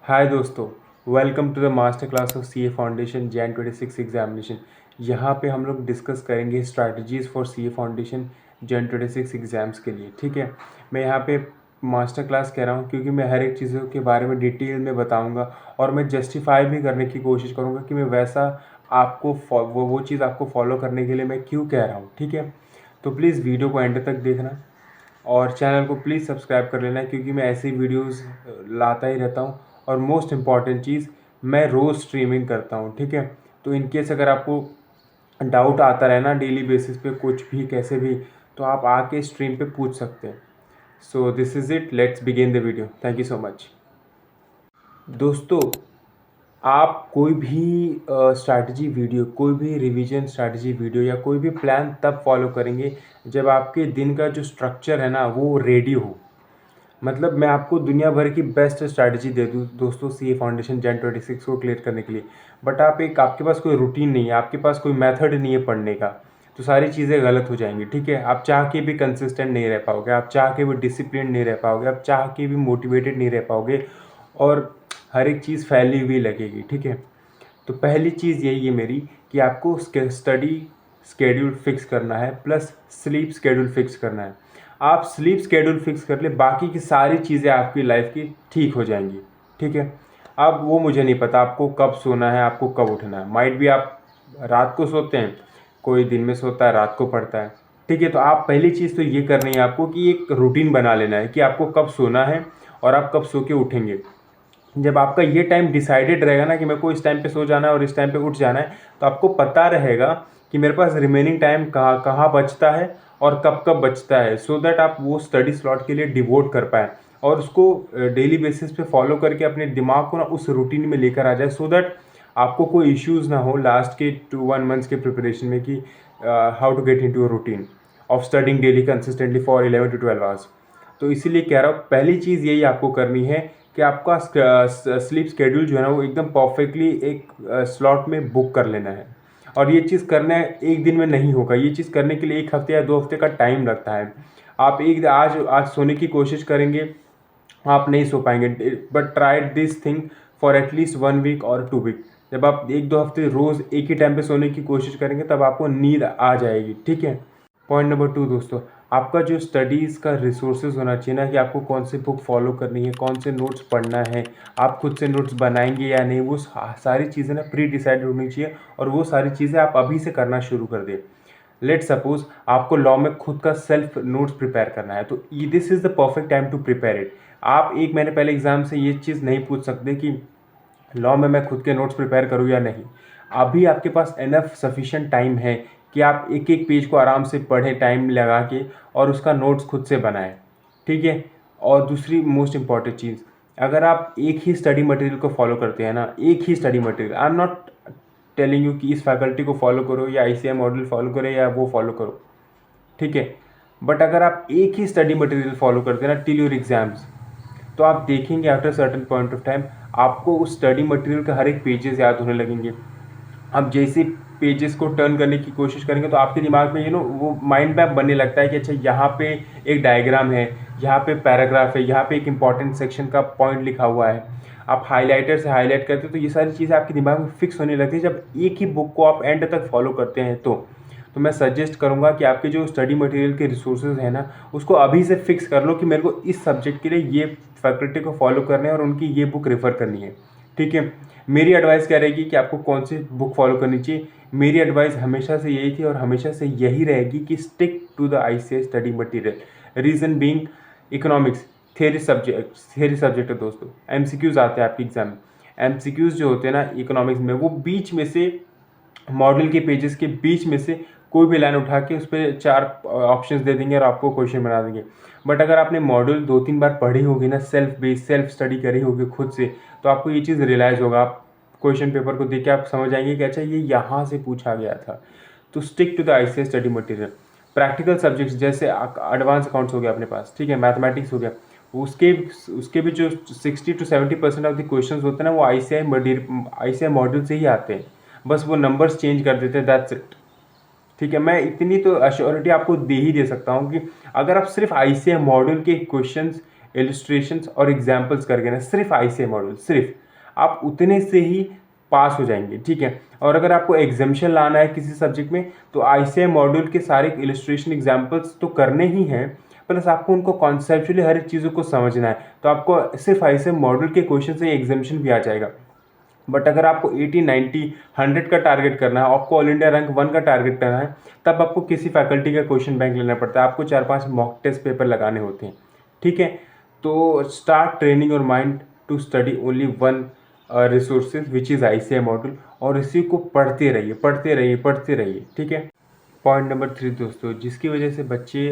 हाय दोस्तों, welcome to the master class of CA foundation Jan 26 examination. यहाँ पे हम लोग डिस्कस करेंगे strategies for CA foundation Jan 26 exams के लिए। ठीक है, मैं यहाँ पे मास्टर क्लास कह रहा हूँ क्योंकि मैं हर एक चीज़ों के बारे में डिटेल में बताऊँगा और मैं जस्टिफाई भी करने की कोशिश करूँगा कि मैं वैसा आपको वो चीज़ आपको फॉलो करने के लिए मैं क्यों कह रहा हूँ। ठीक है, तो प्लीज़ वीडियो को एंड तक देखना और चैनल को प्लीज़ सब्सक्राइब कर लेना क्योंकि मैं ऐसी वीडियोस लाता ही रहता हूँ। और मोस्ट इम्पॉर्टेंट चीज़, मैं रोज़ स्ट्रीमिंग करता हूँ। ठीक है, तो इन केस अगर आपको डाउट आता रहे ना डेली बेसिस पे कुछ भी कैसे भी, तो आप आके स्ट्रीम पे पूछ सकते हैं। सो this is it, let's begin the video. Thank you so much. दोस्तों, आप कोई भी स्ट्रैटेजी वीडियो, कोई भी रिवीजन स्ट्रैटेजी वीडियो या कोई भी प्लान तब फॉलो करेंगे जब आपके दिन का जो स्ट्रक्चर है ना वो रेडी हो। मतलब मैं आपको दुनिया भर की बेस्ट स्ट्रैटेजी दे दूँ दोस्तों सीए फाउंडेशन जैन 26 को क्लियर करने के लिए, बट आपके पास कोई रूटीन नहीं है, आपके पास कोई मेथड नहीं है पढ़ने का, तो सारी चीज़ें गलत हो जाएंगी। ठीक है, आप चाह के भी कंसिस्टेंट नहीं रह पाओगे, आप चाह के भी डिसिप्लिन नहीं रह पाओगे, आप चाह के भी मोटिवेटेड नहीं रह पाओगे और हर एक चीज़ फैली हुई लगेगी। ठीक है, तो पहली चीज़ यही है मेरी कि आपको स्टडी स्केड्यूल फिक्स करना है प्लस स्लीप स्केड्यूल फिक्स करना है। आप स्लीप स्केड्यूल फिक्स कर ले, बाकी की सारी चीज़ें आपकी लाइफ की ठीक हो जाएंगी। ठीक है, अब वो मुझे नहीं पता आपको कब सोना है, आपको कब उठना है। माइट भी आप रात को सोते हैं, कोई दिन में सोता है, रात को पढ़ता है। ठीक है, तो आप पहली चीज़ तो ये करनी है आपको कि एक रूटीन बना लेना है कि आपको कब सोना है और आप कब सो के उठेंगे। जब आपका ये टाइम डिसाइडेड रहेगा ना कि मेरे को इस टाइम पे सो जाना है और इस टाइम पे उठ जाना है, तो आपको पता रहेगा कि मेरे पास रिमेनिंग टाइम कहाँ कहाँ बचता है और कब कब बचता है, सो दैट आप वो स्टडी स्लॉट के लिए डिवोट कर पाएँ और उसको डेली बेसिस पे फॉलो करके अपने दिमाग को ना उस रूटीन में लेकर आ जाए, सो दैट आपको कोई इश्यूज़ ना हो लास्ट के 1 मंथ्स के प्रिपरेशन में कि how to get into a routine of studying daily consistently for 11 to 12 hours. तो इसीलिए कह रहा हूँ, पहली चीज़ यही आपको करनी है कि आपका स्लीप स्केड्यूल जो है ना वो एकदम परफेक्टली एक स्लॉट में बुक कर लेना है। और ये चीज़ करना एक दिन में नहीं होगा, ये चीज़ करने के लिए 1 हफ्ते या 2 हफ्ते का टाइम लगता है। आप आज सोने की कोशिश करेंगे, आप नहीं सो पाएंगे, but try this thing for at least 1 week और 2 वीक। जब आप 1-2 हफ्ते रोज़ एक ही टाइम पे सोने की कोशिश करेंगे तब आपको नींद आ जाएगी। ठीक है, पॉइंट नंबर 2 दोस्तों, आपका जो स्टडीज़ का रिसोर्सेज होना चाहिए ना कि आपको कौन से बुक फॉलो करनी है, कौन से नोट्स पढ़ना है, आप खुद से नोट्स बनाएंगे या नहीं, वो सारी चीज़ें ना प्री डिसाइड होनी चाहिए और वो सारी चीज़ें आप अभी से करना शुरू कर दें। लेट सपोज आपको लॉ में खुद का सेल्फ नोट्स प्रिपेयर करना है, तो this is the perfect time to prepare it. आप 1 महीने पहले एग्जाम से ये चीज़ नहीं पूछ सकते कि लॉ में मैं खुद के नोट्स प्रिपेयर करूँ या नहीं। अभी आपके पास इनफ सफिशिएंट टाइम है कि आप एक एक पेज को आराम से पढ़ें टाइम लगा के और उसका नोट्स खुद से बनाएं। ठीक है, और दूसरी मोस्ट इम्पॉर्टेंट चीज़, अगर आप एक ही स्टडी मटेरियल को फॉलो करते हैं ना, एक ही study material, I am not telling you कि इस फैकल्टी को फॉलो करो या आईसीएम मॉडल फॉलो करो या वो फॉलो करो। ठीक है, बट अगर आप एक ही स्टडी मटेरियल फॉलो करते हैं ना टिल योर एग्जाम्स, तो आप देखेंगे after certain point of time आपको उस स्टडी मटेरियल का हर एक पेजेस याद होने लगेंगे। आप जैसे पेजेस को टर्न करने की कोशिश करेंगे तो आपके दिमाग में वो माइंड मैप बनने लगता है कि अच्छा यहाँ पे एक डायग्राम है, यहाँ पे पैराग्राफ है, यहाँ पे एक इंपॉर्टेंट सेक्शन का पॉइंट लिखा हुआ है। आप हाईलाइटर से हाईलाइट करते हो तो ये सारी चीज़ें आपके दिमाग में फिक्स होने लगती है जब एक ही बुक को आप एंड तक फॉलो करते हैं। तो मैं सजेस्ट करूँगा कि आपके जो स्टडी मटेरियल के रिसोर्सेज हैं ना उसको अभी से फिक्स कर लो कि मेरे को इस सब्जेक्ट के लिए ये फैकल्टी को फॉलो करना है और उनकी ये बुक रेफ़र करनी है। ठीक है, मेरी एडवाइस क्या रहेगी कि आपको कौन सी बुक फॉलो करनी चाहिए। मेरी एडवाइस हमेशा से यही थी और हमेशा से यही रहेगी कि stick to the ICS study material. Reason being economics theory subject है दोस्तों। एमसीक्यूज़ आते हैं आपके एग्जाम में, एमसीक्यूज़ जो होते हैं ना इकोनॉमिक्स में, वो बीच में से मॉडल के पेजेस के बीच में से कोई भी लाइन उठा के उस पर 4 ऑप्शंस दे देंगे और आपको क्वेश्चन बना देंगे। बट अगर आपने मॉडल 2-3 बार पढ़ी होगी ना, सेल्फ स्टडी करी होगी खुद से, तो आपको ये चीज़ रियलाइज़ होगा। आप क्वेश्चन पेपर को देख के आप समझ आएंगे कि अच्छा ये यहाँ से पूछा गया था। तो stick to the ICS study material. Practical subjects जैसे एडवांस अकाउंट्स हो गया अपने पास, ठीक है, मैथमेटिक्स हो गया, उसके भी जो 60-70% ऑफ द क्वेश्चन होते हैं ना वो आईसीआई मॉडल से ही आते हैं, बस वो नंबर्स चेंज कर देते हैं, दैट्स इट। ठीक है, मैं इतनी तो अश्योरिटी आपको दे ही दे सकता हूँ कि अगर आप सिर्फ आईसीआई मॉडल के क्वेश्चंस इलस्ट्रेशंस और एग्जाम्पल्स करके ना, सिर्फ ICA मॉड्यूल, सिर्फ आप उतने से ही पास हो जाएंगे, ठीक है। और अगर आपको एग्जामिशन लाना है किसी सब्जेक्ट में, तो ICA मॉड्यूल के सारे इलस्ट्रेशन एग्जाम्पल्स तो करने ही हैं, प्लस आपको उनको कॉन्सेप्चुअली हर एक चीज़ों को समझना है। तो आपको सिर्फ ICA मॉड्यूल के क्वेश्चन से एग्जामिशन भी आ जाएगा। बट अगर आपको 80, 90, 100 का टारगेट करना है, आपको ऑल इंडिया रैंक 1 का टारगेट करना है, तब आपको किसी फैकल्टी का क्वेश्चन बैंक लेना पड़ता है, आपको 4-5 मॉक टेस्ट पेपर लगाने होते हैं, ठीक है। तो start training your mind to study only one resources which is ICA module, और इसी को पढ़ते रहिए, पढ़ते रहिए, पढ़ते रहिए, ठीक है। पॉइंट नंबर 3 दोस्तों, जिसकी वजह से बच्चे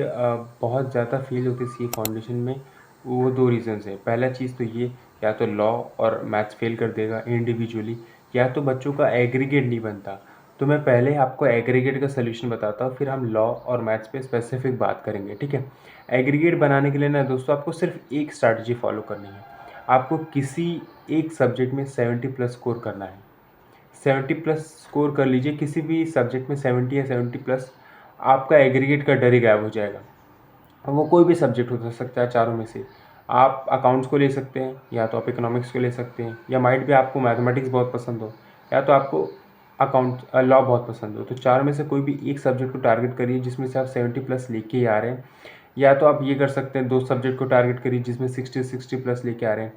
बहुत ज़्यादा फेल होते CA फाउंडेशन में, वो 2 रीज़न्स हैं। पहला चीज़ तो ये, या तो लॉ और मैथ्स फेल कर देगा इंडिविजुअली, या तो बच्चों का एग्रीगेट नहीं बनता। तो मैं पहले आपको एग्रीगेट का सोल्यूशन बताता हूँ, फिर हम लॉ और मैथ्स पे स्पेसिफिक बात करेंगे, ठीक है। एग्रीगेट बनाने के लिए ना दोस्तों, आपको सिर्फ एक स्ट्रैटेजी फॉलो करनी है। आपको किसी एक सब्जेक्ट में 70+ स्कोर करना है। 70+ स्कोर कर लीजिए किसी भी सब्जेक्ट में, 70 या 70+, आपका एग्रीगेट का डर ही गायब हो जाएगा। वो कोई भी सब्जेक्ट हो सकता है चारों में से। आप अकाउंट्स को ले सकते हैं, या तो आप इकोनॉमिक्स को ले सकते हैं, या माइट भी आपको मैथमेटिक्स बहुत पसंद हो, या तो आपको लॉ बहुत पसंद हो। तो चार में से कोई भी एक सब्जेक्ट को टारगेट करिए जिसमें से आप 70+ लेके ही आ रहे हैं। या तो आप ये कर सकते हैं, 2 सब्जेक्ट को टारगेट करिए जिसमें 60+ लेके आ रहे हैं,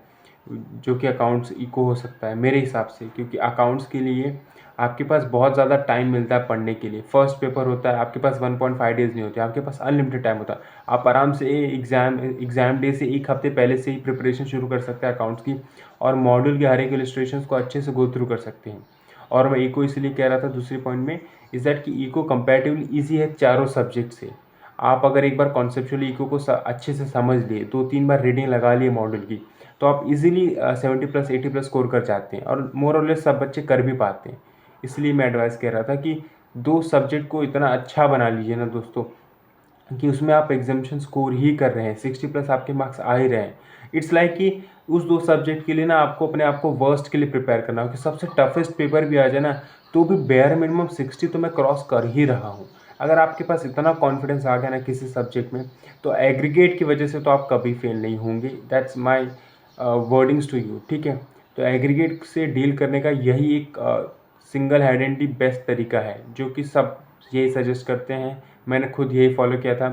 जो कि अकाउंट्स इको हो सकता है मेरे हिसाब से, क्योंकि अकाउंट्स के लिए आपके पास बहुत ज़्यादा टाइम मिलता है पढ़ने के लिए। फर्स्ट पेपर होता है, आपके पास 1.5 डेज़ नहीं होते, आपके पास अनलिमिटेड टाइम होता है। आप आराम से एग्ज़ाम डे से 1 हफ्ते पहले से ही प्रिपरेशन शुरू कर सकते हैं अकाउंट्स की, और मॉड्यूल के हर एक इलस्ट्रेशंस को अच्छे से गो थ्रू कर सकते हैं। और मैं इको इसलिए कह रहा था दूसरे पॉइंट में, इज़ दैट कि इको कंपैरेटिवली ईजी है चारों सब्जेक्ट से। आप अगर एक बार कॉन्सेप्चुअली इको को अच्छे से समझ लिए, 2-3 बार रीडिंग लगा लिए मॉड्यूल की, तो आप इजीली 70+, 80+ स्कोर कर जाते हैं, और मोर और लेस सब बच्चे कर भी पाते हैं। इसलिए मैं एडवाइस कह रहा था कि 2 सब्जेक्ट को इतना अच्छा बना लीजिए ना दोस्तों, कि उसमें आप एग्जामिशन स्कोर ही कर रहे हैं, 60+ आपके मार्क्स आ ही रहे हैं। इट्स लाइक कि उस 2 सब्जेक्ट के लिए ना आपको अपने आप को वर्स्ट के लिए प्रिपेयर करना हो, कि सबसे टफेस्ट पेपर भी आ जाए ना, तो भी बेयर मिनिमम 60 तो मैं क्रॉस कर ही रहा हूँ। अगर आपके पास इतना कॉन्फिडेंस आ गया ना किसी सब्जेक्ट में, तो एग्रीगेट की वजह से तो आप कभी फेल नहीं होंगे। That's my wordings to you, ठीक है। तो एग्रीगेट से डील करने का यही एक सिंगल हैंडेडली बेस्ट तरीका है, जो कि सब यही सजेस्ट करते हैं। मैंने खुद यही फॉलो किया था।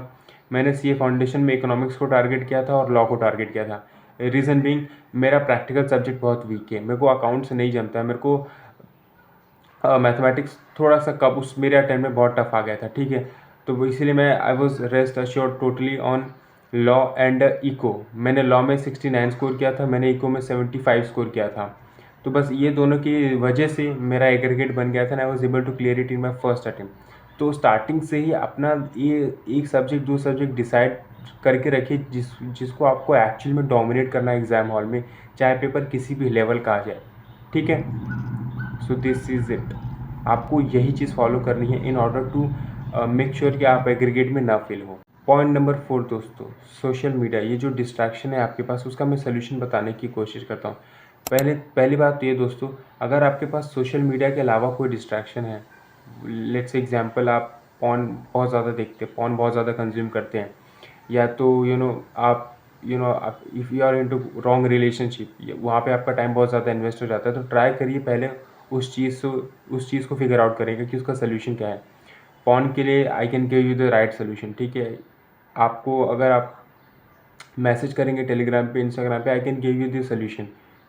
मैंने CA फाउंडेशन में इकोनॉमिक्स को टारगेट किया था और लॉ को टारगेट किया था। रीज़न बीइंग, मेरा प्रैक्टिकल सब्जेक्ट बहुत वीक है, मेरे को अकाउंट्स नहीं जमता है, मेरे को मैथमेटिक्स थोड़ा सा कब उस मेरे अटेम्प्ट में बहुत टफ आ गया था, ठीक है। तो वो इसीलिए मैं I was rest assured totally on law and eco. मैंने लॉ में 69 स्कोर किया था, मैंने इको में 75 स्कोर किया था। तो बस ये दोनों की वजह से मेरा एग्रीगेट बन गया था, and I was able to clear it in my first attempt. तो स्टार्टिंग से ही अपना ये एक सब्जेक्ट 2 सब्जेक्ट डिसाइड करके रखिए जिसको आपको एक्चुअल में डोमिनेट करना है एग्ज़ाम हॉल में, चाहे पेपर किसी भी लेवल का आ जाए, ठीक है। So this is it. आपको यही चीज़ फॉलो करनी है in order to make sure कि आप एग्रीगेट में ना फेल हो। पॉइंट नंबर 4 दोस्तों, सोशल मीडिया। ये जो डिस्ट्रैक्शन है आपके पास, उसका मैं सोल्यूशन बताने की कोशिश करता हूँ। पहली बात तो ये दोस्तों, अगर आपके पास सोशल मीडिया के अलावा कोई डिस्ट्रैक्शन है, लेट्स एग्जांपल आप पॉर्न बहुत ज़्यादा देखते हैं, पॉर्न बहुत ज़्यादा कंज्यूम करते हैं, या तो आप if you are into wrong relationship, वहाँ पे आपका टाइम बहुत ज़्यादा इन्वेस्ट हो जाता है, तो ट्राई करिए पहले उस चीज़ को फिगर आउट करेंगे कि उसका सोल्यूशन क्या है। पॉर्न के लिए आई can give you the right solution, ठीक है। आपको अगर आप मैसेज करेंगे टेलीग्राम पे, इंस्टाग्राम पे, I can give you the solution,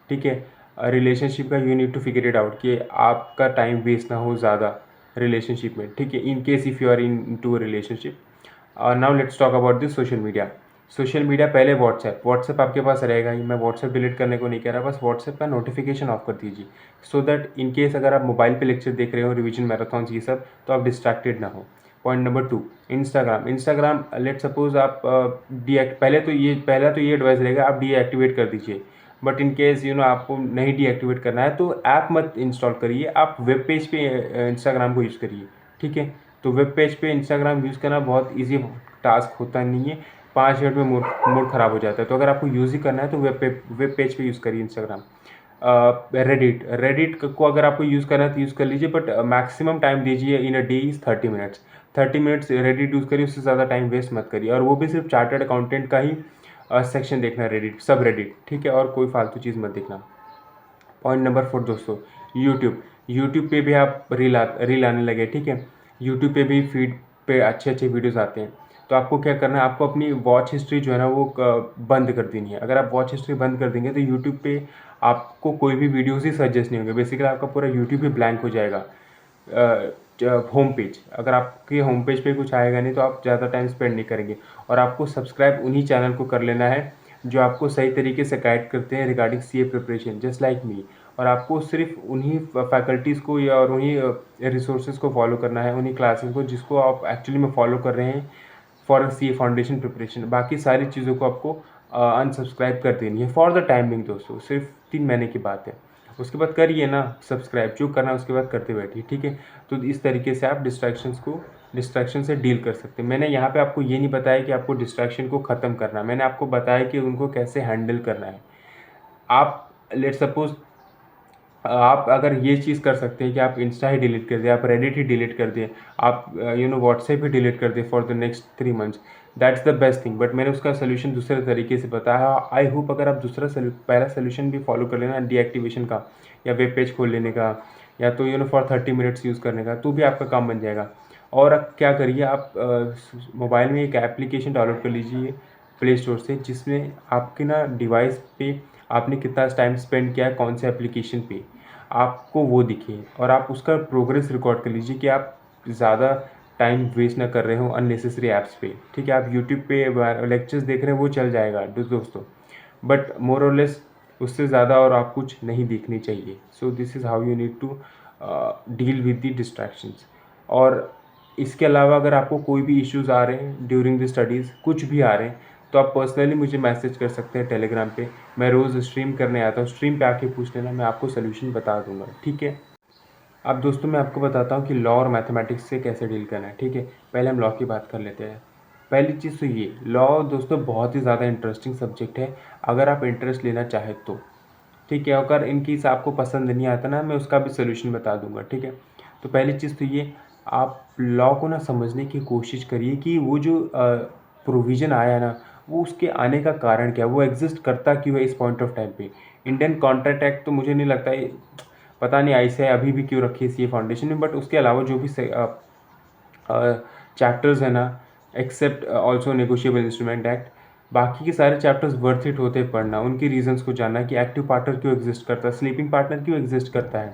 ठीक है। रिलेशनशिप का you need to figure it out कि आपका टाइम वेस्ट ना हो ज़्यादा रिलेशनशिप में, ठीक है, in case if you are into a relationship. Now let's talk about this social media. Social media पहले व्हाट्सएप आपके पास रहेगा ही, मैं व्हाट्सएप डिलीट करने को नहीं कह रहा, बस व्हाट्सएप का नोटिफिकेशन ऑफ कर दीजिए, सो दैट इन केस अगर आप मोबाइल पे लेक्चर देख रहे हो, रिवीजन मैराथॉन्स ये सब, तो आप डिस्ट्रैक्टेड ना हो। Point number 2, Instagram let suppose आप पहला तो ये एडवाइस रहेगा, आप डीएक्टिवेट कर दीजिए। बट इन केस आपको नहीं डीएक्टिवेट करना है, तो ऐप मत इंस्टॉल करिए, आप वेब पेज पे इंस्टाग्राम को यूज़ करिए, ठीक है। तो वेब पेज पे इंस्टाग्राम यूज़ करना बहुत ईजी टास्क होता नहीं है, 5 मिनट में मूड ख़राब हो जाता है। तो अगर आपको यूज़ ही करना है तो वेब पेज पे यूज़ करिए इंस्टाग्राम। रेडिट को अगर आपको यूज़ करना है तो यूज़ कर लीजिए, बट मैक्सिमम टाइम दीजिए in a day is 30 minutes. 30 minutes Reddit use करिए, उससे ज़्यादा टाइम वेस्ट मत करिए, और वो भी सिर्फ चार्टर्ड अकाउंटेंट का ही सेक्शन देखना रेडिट, सब रेडिट, ठीक है, और कोई फालतू चीज़ मत देखना। पॉइंट नंबर 4 दोस्तों, यूट्यूब पे भी आप रील आने लगे, ठीक है। यूट्यूब पे भी फीड पे अच्छे अच्छे वीडियोस आते हैं। तो आपको क्या करना है, आपको अपनी वॉच हिस्ट्री जो है ना वो बंद कर देनी है। अगर आप वॉच हिस्ट्री बंद कर देंगे तो यूट्यूब पे आपको कोई भी वीडियोस ही सजेस्ट नहीं होंगे। बेसिकली आपका पूरा यूट्यूब ही ब्लैंक हो जाएगा। होम पेज, अगर आपके होम पेज पे कुछ आएगा नहीं तो आप ज़्यादा टाइम स्पेंड नहीं करेंगे। और आपको सब्सक्राइब उन्हीं चैनल को कर लेना है जो आपको सही तरीके से गाइड करते हैं regarding CA preparation, just like me. और आपको सिर्फ उन्हीं फैकल्टीज़ को या और उन्हीं रिसोर्सेज को फॉलो करना है, उन्हीं क्लासेस को जिसको आप एक्चुअली में फॉलो कर रहे हैं फॉर सीए फाउंडेशन प्रिपरेशन। बाकी सारी चीज़ों को आपको अनसब्सक्राइब कर देनी है फॉर द टाइमिंग दोस्तों। सिर्फ 3 महीने की बात है, उसके बाद करिए ना सब्सक्राइब, जो करना है उसके बाद करते बैठिए, ठीक है। तो इस तरीके से आप डिस्ट्रैक्शन से डील कर सकते हैं। मैंने यहाँ पे आपको ये नहीं बताया कि आपको डिस्ट्रैक्शन को ख़त्म करना है, मैंने आपको बताया कि उनको कैसे हैंडल करना है। आप लेट सपोज आप अगर ये चीज़ कर सकते हैं कि आप इंस्टा ही डिलीट कर दिए, आप रेडिट ही डिलीट कर दिए, आप व्हाट्सएप ही डिलीट कर दिए for the next 3 months, that's the best thing. But मैंने उसका सोल्यूशन दूसरे तरीके से बताया। आई होप अगर आप पहला सोल्यूशन भी फॉलो कर लेना डीएक्टिवेशन का, या वेब पेज खोल लेने का, या तो फॉर 30 मिनट्स यूज़ करने का, तो भी आपका काम बन जाएगा। और अब क्या करिए, आप मोबाइल में एक एप्लीकेशन डाउनलोड कर लीजिए प्ले स्टोर से, जिसमें आपके ना डिवाइस पे आपने कितना टाइम स्पेंड किया है कौन से एप्लीकेशन पे, आपको वो दिखे। और आप उसका प्रोग्रेस रिकॉर्ड कर लीजिए कि आप ज़्यादा टाइम वेस्ट ना कर रहे हो अननेसेसरी ऐप्स पे, ठीक है। आप यूट्यूब पे लेक्चर्स देख रहे हैं वो चल जाएगा दोस्तों, बट मोर और लेस उससे ज़्यादा और आप कुछ नहीं देखनी चाहिए। So this is how you need to deal with the distractions. और इसके अलावा अगर आपको कोई भी इश्यूज़ आ रहे हैं ड्यूरिंग द स्टडीज़, कुछ भी आ रहे हैं, तो आप पर्सनली मुझे मैसेज कर सकते हैं टेलीग्राम पे। मैं रोज़ स्ट्रीम करने आता हूँ, स्ट्रीम पे आके पूछ लेना, मैं आपको सोल्यूशन बता दूंगा, ठीक है। अब दोस्तों मैं आपको बताता हूँ कि लॉ और मैथमेटिक्स से कैसे डील करना है, ठीक है। पहले हम लॉ की बात कर लेते हैं। पहली चीज़ तो ये, लॉ दोस्तों बहुत ही ज़्यादा इंटरेस्टिंग सब्जेक्ट है अगर आप इंटरेस्ट लेना चाहें तो, ठीक है। अगर इनकेस आपको पसंद नहीं आता ना, मैं उसका भी सोल्यूशन बता दूंगा, ठीक है। तो पहली चीज़ तो ये, आप लॉ को ना समझने की कोशिश करिए कि वो जो प्रोविज़न आया ना, वो उसके आने का कारण क्या है, वो एग्जिस्ट करता क्यों है इस पॉइंट ऑफ टाइम पे। इंडियन कॉन्ट्रैक्ट एक्ट तो मुझे नहीं लगता है, पता नहीं ऐसे अभी भी क्यों रखी है सीए फाउंडेशन में, बट उसके अलावा जो भी चैप्टर्स है ना, except also negotiable instrument act, बाकी के सारे चैप्टर्स वर्थ इट होते हैं पढ़ना, उनके रीजंस को जानना कि एक्टिव पार्टनर क्यों एग्जिस्ट करता है, स्लीपिंग पार्टनर क्यों एग्जिस्ट करता है,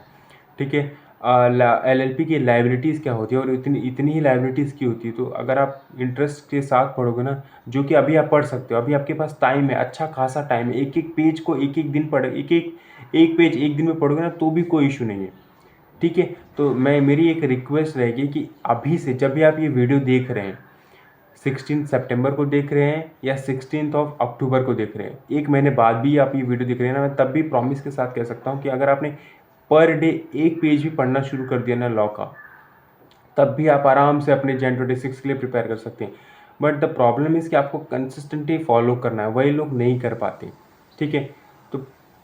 ठीक है। एलएलपी की लाइबिलिटीज़ क्या होती है और इतनी इतनी ही लाइबिलिटीज़ की होती है। तो अगर आप इंटरेस्ट के साथ पढ़ोगे ना, जो कि अभी आप पढ़ सकते हो, अभी आपके पास टाइम है, अच्छा खासा टाइम है, एक एक पेज को एक एक दिन पढ़े, एक पेज एक दिन में पढ़ोगे ना तो भी कोई इशू नहीं है, ठीक है। तो मेरी एक रिक्वेस्ट रहेगी कि अभी से जब भी आप ये वीडियो देख रहे हैं, 16 सितंबर को देख रहे हैं या 16 अक्टूबर को देख रहे हैं, 1 महीने बाद भी आप ये वीडियो देख रहे हैं ना, मैं तब भी प्रॉमिस के साथ कह सकता हूँ कि अगर आपने पर डे एक पेज भी पढ़ना शुरू कर दिया ना लॉ का, तब भी आप आराम से अपने जैन 26 के लिए प्रिपेयर कर सकते हैं। बट द प्रॉब्लम इज़ कि आपको कंसिस्टेंटली फॉलो करना है, वही लोग नहीं कर पाते, ठीक है। तो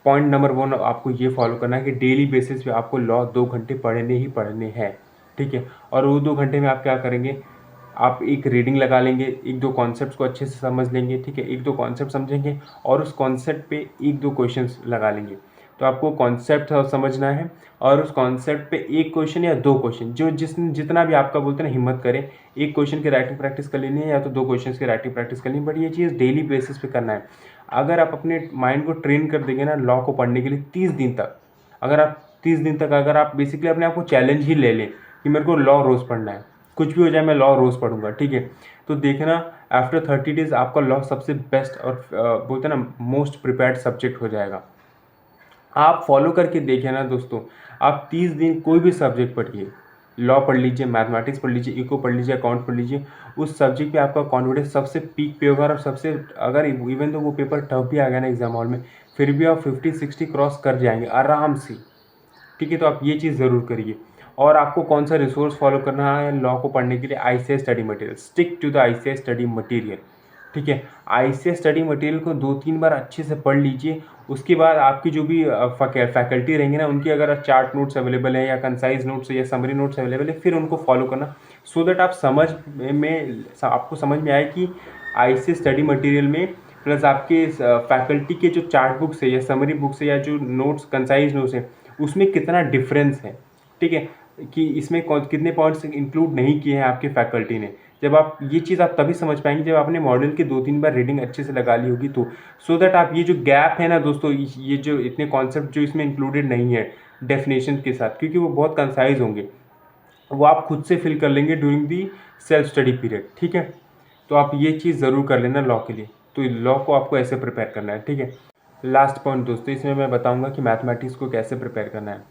पॉइंट नंबर 1 आपको ये फॉलो करना है कि डेली बेसिस पे आपको लॉ 2 घंटे पढ़ने ही पढ़ने हैं, ठीक है। और वो 2 घंटे में आप क्या करेंगे, आप एक रीडिंग लगा लेंगे, 1-2 कॉन्सेप्ट्स को अच्छे से समझ लेंगे, ठीक है। 1-2 कॉन्सेप्ट समझेंगे और उस कॉन्सेप्ट पे 1-2 क्वेश्चंस लगा लेंगे। तो आपको कॉन्सेप्ट समझना है और उस कॉन्सेप्ट पे 1 क्वेश्चन या 2 क्वेश्चन, जो जितना भी आपका बोलते हैं ना, हिम्मत करें, 1 क्वेश्चन की राइटिंग प्रैक्टिस कर लेनी है या तो 2 क्वेश्चन की राइटिंग प्रैक्टिस करनी है, बट ये चीज़ डेली बेसिस पे करना है। अगर आप अपने माइंड को ट्रेन कर देंगे ना लॉ को पढ़ने के लिए 30 दिन तक, अगर आप 30 दिन तक अगर आप बेसिकली अपने आप को चैलेंज ही ले लें कि मेरे को लॉ रोज़ पढ़ना है, कुछ भी हो जाए मैं लॉ रोज़ पढ़ूंगा, ठीक है। तो देखना आफ्टर 30 डेज आपका लॉ सबसे बेस्ट और बोलते हैं ना मोस्ट प्रिपेयर्ड सब्जेक्ट हो जाएगा। आप फॉलो करके देखिए ना दोस्तों, आप 30 दिन कोई भी सब्जेक्ट पढ़िए, लॉ पढ़ लीजिए, मैथमेटिक्स पढ़ लीजिए, इको पढ़ लीजिए, अकाउंट पढ़ लीजिए, उस सब्जेक्ट पे आपका कॉन्फिडेंस सबसे पीक पे होगा। और सबसे अगर इवन तो वो पेपर टफ भी आ गया ना एग्जाम हॉल में, फिर भी आप 50-60 क्रॉस कर जाएंगे आराम से, ठीक है। तो आप ये चीज़ ज़रूर करिए। और आपको कौन सा रिसोर्स फॉलो करना है लॉ को पढ़ने के लिए, ICS study material, stick to the ICS study material, ठीक है। आईसीएस स्टडी मटेरियल को 2-3 बार अच्छे से पढ़ लीजिए। उसके बाद आपकी जो भी फैकल्टी रहेंगे ना, उनकी अगर चार्ट नोट्स अवेलेबल है या कंसाइज नोट्स या समरी नोट्स अवेलेबल है, फिर उनको फॉलो करना, सो दैट आप आपको समझ में आए कि आईसीएस स्टडी मटेरियल में प्लस आपके फैकल्टी के जो चार्ट बुक्स है या समरी बुक्स है या जो नोट्स कंसाइज नोट्स है उसमें कितना डिफरेंस है, ठीक है, कि इसमें कितने पॉइंट्स इंक्लूड नहीं किए हैं आपके फैकल्टी ने। जब आप ये चीज़ आप तभी समझ पाएंगे जब आपने मॉडल की 2-3 बार रीडिंग अच्छे से लगा ली होगी तो, सो दैट आप ये जो गैप है ना दोस्तों, ये जो इतने कॉन्सेप्ट जो इसमें इंक्लूडेड नहीं है डेफिनेशन के साथ, क्योंकि वो बहुत कंसाइज होंगे, वो आप खुद से फिल कर लेंगे during the self study period, ठीक है। तो आप ये चीज़ ज़रूर कर लेना लॉ के लिए। तो लॉ को आपको ऐसे प्रिपेयर करना है, ठीक है। लास्ट पॉइंट दोस्तों, इसमें मैं बताऊंगा कि मैथमेटिक्स को कैसे प्रिपेयर करना है।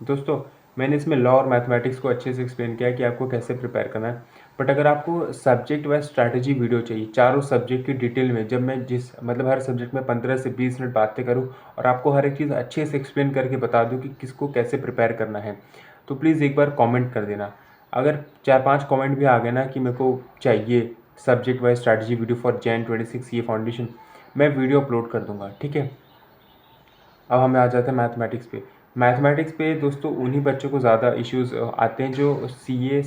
दोस्तों मैंने इसमें लॉ और मैथमेटिक्स को अच्छे से एक्सप्लेन किया है कि आपको कैसे प्रिपेयर करना है। बट अगर आपको सब्जेक्ट वाइज स्ट्रैटेजी वीडियो चाहिए, चारों सब्जेक्ट की डिटेल में, जब मैं मतलब हर सब्जेक्ट में 15 से 20 मिनट बातें करूँ और आपको हर एक चीज़ अच्छे से एक्सप्लेन करके बता दूँ कि किसको कैसे प्रिपेयर करना है, तो प्लीज़ एक बार कमेंट कर देना। अगर 4-5 कमेंट भी आ गए ना कि मेरे को चाहिए subject wise strategy video for Jain 26 CA foundation, मैं वीडियो अपलोड कर दूंगा, ठीक है। अब हमें आ जाते हैं मैथमेटिक्स पे। मैथमेटिक्स पे दोस्तों उन्हीं बच्चों को ज़्यादा इश्यूज आते हैं जो CA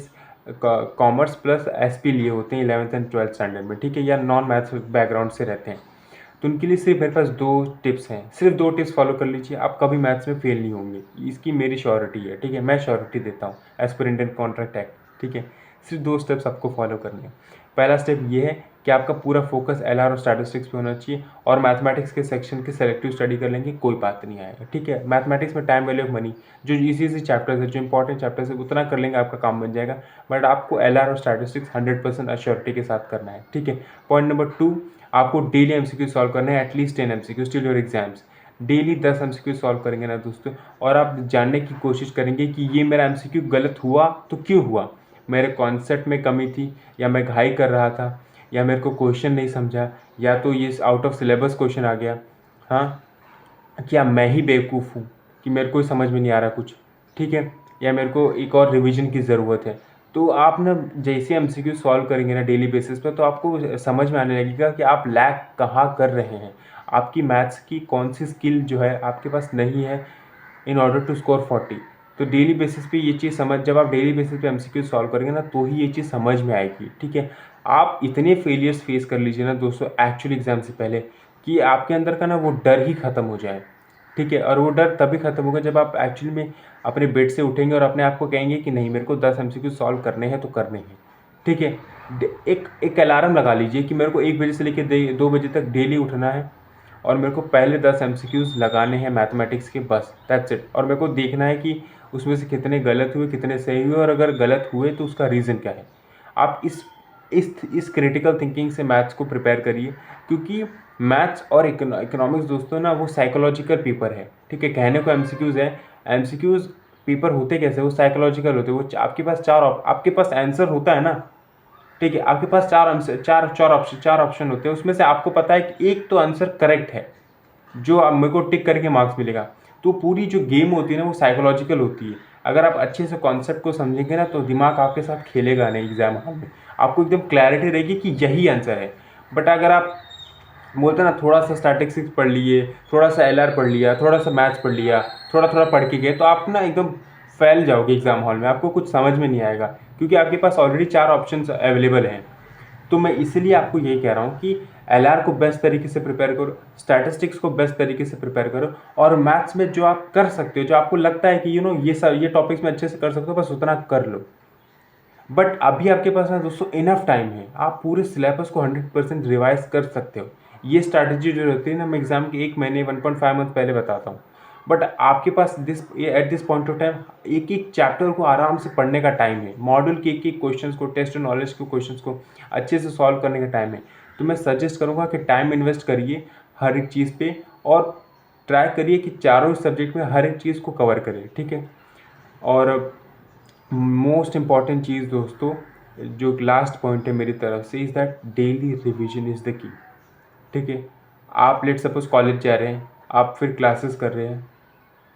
कॉमर्स प्लस SP लिए होते हैं 11th एंड 12th स्टैंडर्ड में, ठीक है, या नॉन मैथ्स बैकग्राउंड से रहते हैं। तो उनके लिए सिर्फ मेरे पास 2 टिप्स हैं, सिर्फ 2 टिप्स फॉलो कर लीजिए, आप कभी मैथ्स में फेल नहीं होंगे, इसकी मेरी श्योरिटी है, ठीक है, मैं श्योरिटी देता हूँ as per Indian contract act, ठीक है। सिर्फ 2 स्टेप्स आपको फॉलो करने हैं। पहला स्टेप ये है कि आपका पूरा फोकस LR और स्टैटिस्टिक्स पे होना चाहिए, और मैथमेटिक्स के सेक्शन की सेलेक्टिव स्टडी कर लेंगे, कोई बात नहीं आएगा, ठीक है। मैथमेटिक्स में टाइम वैल्यू ऑफ मनी, जो इसी चैप्टर्स है, जो इंपॉर्टेंट चैप्टर्स है, उतना कर लेंगे, आपका काम बन जाएगा। बट आपको LR और स्टैटिस्टिक्स 100% अश्योरिटी के साथ करना है, ठीक है। पॉइंट नंबर 2, आपको डेली MCQ सॉल्व करना है, at least 10 MCQ till your exams. Daily 10 MCQ solve करेंगे ना दोस्तों, और आप जानने की कोशिश करेंगे कि ये मेरा MCQ गलत हुआ तो क्यों हुआ, मेरे कॉन्सेप्ट में कमी थी, या मैं घाई कर रहा था, या मेरे को क्वेश्चन नहीं समझा, या तो ये आउट ऑफ सिलेबस क्वेश्चन आ गया, हाँ, क्या मैं ही बेवकूफ़ हूँ कि मेरे को समझ में नहीं आ रहा कुछ, ठीक है, या मेरे को एक और रिवीजन की ज़रूरत है। तो आप ना जैसे MCQ सॉल्व करेंगे ना डेली बेसिस पर, तो आपको समझ में आने लगेगा कि आप लैग कहाँ कर रहे हैं, आपकी मैथ्स की कौन सी स्किल जो है आपके पास नहीं है इन ऑर्डर टू स्कोर 40। तो डेली बेसिस पे ये चीज़ जब आप डेली बेसिस पे MCQ सॉल्व करेंगे ना, तो ही ये चीज़ समझ में आएगी, ठीक है। आप इतने फेलियर्स फेस कर लीजिए ना दोस्तों एक्चुअल एग्जाम से पहले, कि आपके अंदर का ना वो डर ही ख़त्म हो जाए, ठीक है। और वो डर तभी ख़त्म होगा जब आप एक्चुअली में अपने बेड से उठेंगे और अपने आप को कहेंगे कि नहीं, मेरे को 10 MCQ सॉल्व करने हैं तो करने हैं, ठीक है। एक अलार्म लगा लीजिए कि मेरे को 1 बजे से लेकर 2 बजे तक डेली उठना है, और मेरे को पहले 10 MCQs लगाने हैं मैथमेटिक्स के, बस दैट्स इट। और मेरे को देखना है कि उसमें से कितने गलत हुए, कितने सही हुए, और अगर गलत हुए तो उसका रीज़न क्या है। आप इस क्रिटिकल थिंकिंग से मैथ्स को प्रिपेयर करिए, क्योंकि मैथ्स और इकोनॉमिक्स दोस्तों ना वो साइकोलॉजिकल पेपर है, ठीक है। कहने को MCQs है, MCQs पेपर होते कैसे, वो साइकोलॉजिकल होते हैं। वो आपके पास आंसर होता है ना, ठीक है, आपके पास चार ऑप्शन होते हैं, उसमें से आपको पता है कि एक तो आंसर करेक्ट है जो आप मेरे को टिक करके मार्क्स मिलेगा। तो पूरी जो गेम होती है ना वो साइकोलॉजिकल होती है। अगर आप अच्छे से कॉन्सेप्ट को समझेंगे ना, तो दिमाग आपके साथ खेलेगा नहीं एग्जाम हॉल में, आपको एकदम क्लैरिटी रहेगी कि यही आंसर है। बट अगर आप बोलते हैं ना, थोड़ा सा स्टैटिस्टिक्स पढ़ लिए, थोड़ा सा LR पढ़ लिया, थोड़ा सा मैथ्स पढ़ लिया, थोड़ा थोड़ा पढ़ के गए, तो आप ना एकदम फैल जाओगे एग्जाम हॉल में, आपको कुछ समझ में नहीं आएगा, क्योंकि आपके पास ऑलरेडी 4 ऑप्शंस अवेलेबल हैं। तो मैं इसलिए आपको यही कह रहा हूँ कि LR को बेस्ट तरीके से प्रिपेयर करो, स्टैटिस्टिक्स को बेस्ट तरीके से प्रिपेयर करो, और मैथ्स में जो आप कर सकते हो, जो आपको लगता है कि ये टॉपिक्स में अच्छे से कर सकते हो, बस उतना कर लो। बट अभी आपके पास ना दोस्तों इनफ टाइम है, आप पूरे सिलेबस को 100% रिवाइज कर सकते हो। ये स्ट्रैटेजी जो रहती है ना, मैं एग्जाम के 1 महीने 1.5 मंथ पहले बताता हूँ। बट आपके पास at this point of time एक एक चैप्टर को आराम से पढ़ने का टाइम है, मॉड्यूल के एक क्वेश्चंस को, टेस्ट नॉलेज के क्वेश्चंस को अच्छे से सॉल्व करने का टाइम है। तो मैं सजेस्ट करूँगा कि टाइम इन्वेस्ट करिए हर एक चीज़ पे, और ट्राई करिए कि चारों सब्जेक्ट में हर एक चीज़ को कवर करें, ठीक है। और मोस्ट इम्पॉर्टेंट चीज़ दोस्तों, जो लास्ट पॉइंट है मेरी तरफ से, is that daily revision is the key, ठीक है। आप लेट सपोज कॉलेज जा रहे हैं, आप फिर क्लासेस कर रहे हैं,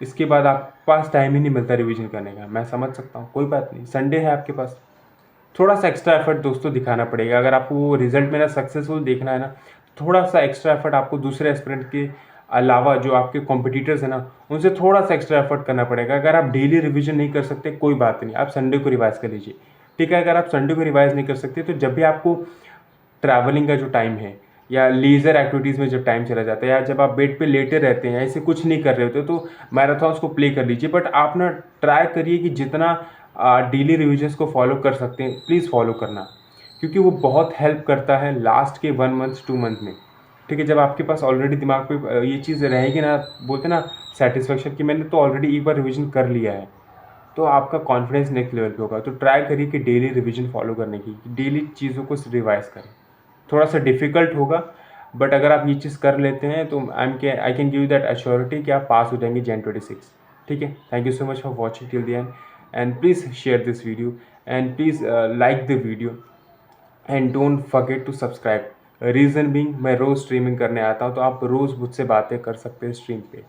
इसके बाद आपके पास टाइम ही नहीं मिलता रिवीजन करने का, मैं समझ सकता हूँ, कोई बात नहीं, संडे है आपके पास, थोड़ा सा एक्स्ट्रा एफर्ट दोस्तों दिखाना पड़ेगा। अगर आपको वो रिजल्ट मेरा सक्सेसफुल देखना है ना, थोड़ा सा एक्स्ट्रा एफर्ट आपको दूसरे एस्पिरेंट के अलावा, जो आपके कॉम्पिटिटर्स हैं ना, उनसे थोड़ा सा एक्स्ट्रा एफर्ट करना पड़ेगा। अगर आप डेली रिवीजन नहीं कर सकते, कोई बात नहीं, आप संडे को रिवाइज कर लीजिए, ठीक है। अगर आप संडे को रिवाइज नहीं कर सकते, तो जब भी आपको ट्रैवलिंग का जो टाइम है, या लीजर एक्टिविटीज़ में जब टाइम चला जाता है, या जब आप बेड पे लेटे रहते हैं, ऐसे कुछ नहीं कर रहे होते, तो मैराथन्स को प्ले कर लीजिए। बट आप ना ट्राई करिए कि जितना डेली रिविजन्स को फॉलो कर सकते हैं प्लीज़ फॉलो करना, क्योंकि वो बहुत हेल्प करता है लास्ट के 1 मंथ 2 मंथ में। ठीक है, जब आपके पास ऑलरेडी दिमाग पे ये चीज़ रहेगी ना, बोलते ना सेटिस्फेक्शन कि मैंने तो ऑलरेडी एक बार रिविजन कर लिया है, तो आपका कॉन्फिडेंस नेक्स्ट लेवल पे होगा। तो ट्राई करिए कि डेली रिवीजन फॉलो करने की, डेली चीज़ों को रिवाइज करें। थोड़ा सा डिफिकल्ट होगा, बट अगर आप ये चीज़ कर लेते हैं तो I can give you that assurity कि आप पास हो जाएंगे Jan 26। ठीक है, thank you so much for watching till the end, and please share this video, and please like the video, and don't forget to subscribe. Reason being, मैं रोज़ streaming करने आता हूँ, तो आप रोज़ मुझसे बातें कर सकते हैं स्ट्रीम पे।